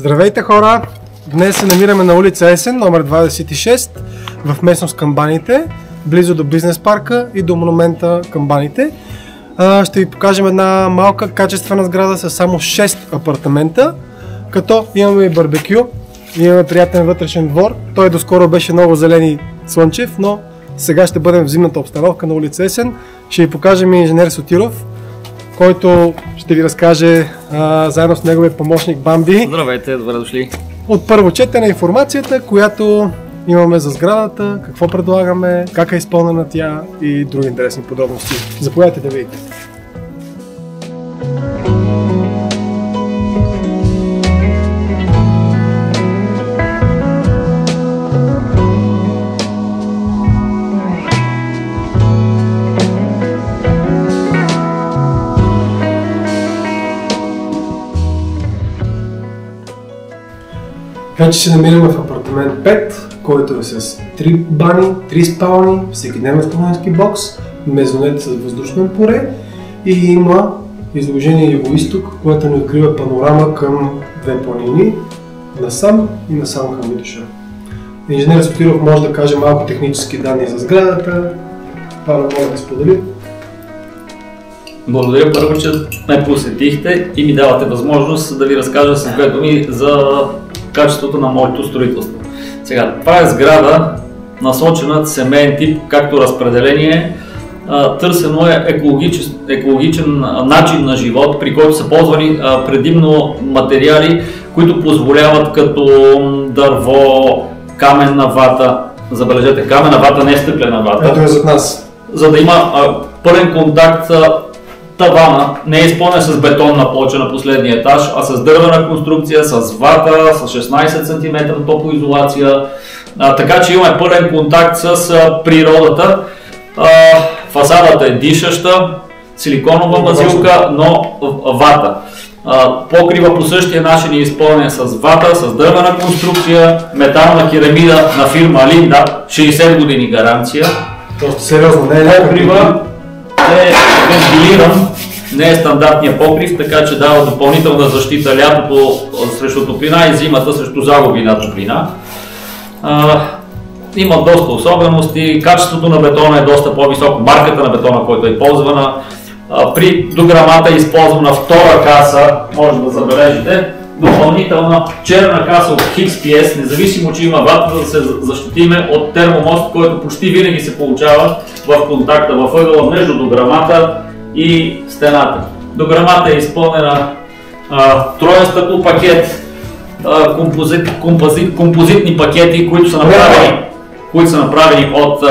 Здравейте хора! Днес се намираме на улица Есен, номер 26, в местност Камбаните, близо до бизнес парка и до монумента Камбаните. Ще ви покажем една малка качествена сграда с само 6 апартамента, като имаме и барбекю, имаме приятен вътрешен двор. Той доскоро беше много зелен и слънчев, но сега ще бъдем в зимната обстановка на улица Есен. Ще ви покажем и инженер Сотиров, който ще ви разкаже заедно с неговия помощник Бамби. Здравейте, добре дошли. От първо четене информацията, която имаме за сградата, какво предлагаме, как е изпълнена тя и други интересни подробности. Заповядайте да видите. Вече се намираме в апартамент 5, който е с 3 бани, 3 спални, всекидневен планински бокс, мезонет с въздушно поре и има изложение юго-исток, което ни открива панорама към две планини, насам и насам към Витоша. Инженер Сотиров може да каже малко технически данни за сградата. Това мога да сподели. Благодаря първо, че ме посетихте и ми давате възможност да ви разкажа с две думи за качеството на моето строителство. Сега, това е сграда насочена семейен тип, както разпределение. Търсено е екологичен начин на живот, при който са ползвани предимно материали, които позволяват като дърво, каменна вата. Забележете, каменна вата, не е стъклена вата. Ето е зад нас. За да има пълен контакт. Тавана не е изпълнен с бетонна плоча на последния етаж, а с дървена конструкция, с вата, с 16 см топлоизолация, така че имаме пълен контакт с природата. Фасадата е дишаща, силиконова мазилка, но вата. Покрива по същия начин е изпълнен с вата, с дървена конструкция, метална керамида на фирма Линда, 60 години гаранция. Доста сериозно, не е покрива е вентилиран, не е стандартния покрив, така че дава допълнителна защита лятото срещу топлина и зимата срещу загуби на топлина. Има доста особености, качеството на бетона е доста по-високо, марката на бетона, който е ползвана. При дограмата е използвана втора каса, може да забележите, допълнителна черна каса от XPS, независимо че има вата, за да се защитиме от термомост, който почти винаги се получава в контакта в ъгъла между дограмата и стената. Дограмата е изпълнена троен стъклопакет, композитни пакети, които са направени от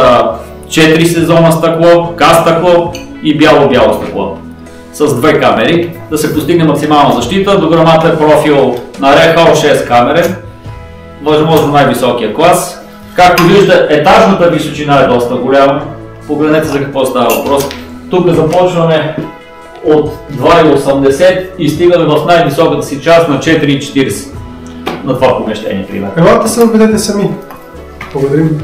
4 сезона стъкло, газ стъкло и бяло стъкло с две камери, да се постигне максимална защита. Дограмата е профил на RHO 6 камери, възможно най-високия клас. Както виждате, етажната височина е доста голяма. Погледнете за какво става въпрос. Тук започваме от 2,80 и стигаме в най-високата си част на 4,40 на това помещение. Елате се убедете сами. Благодарим.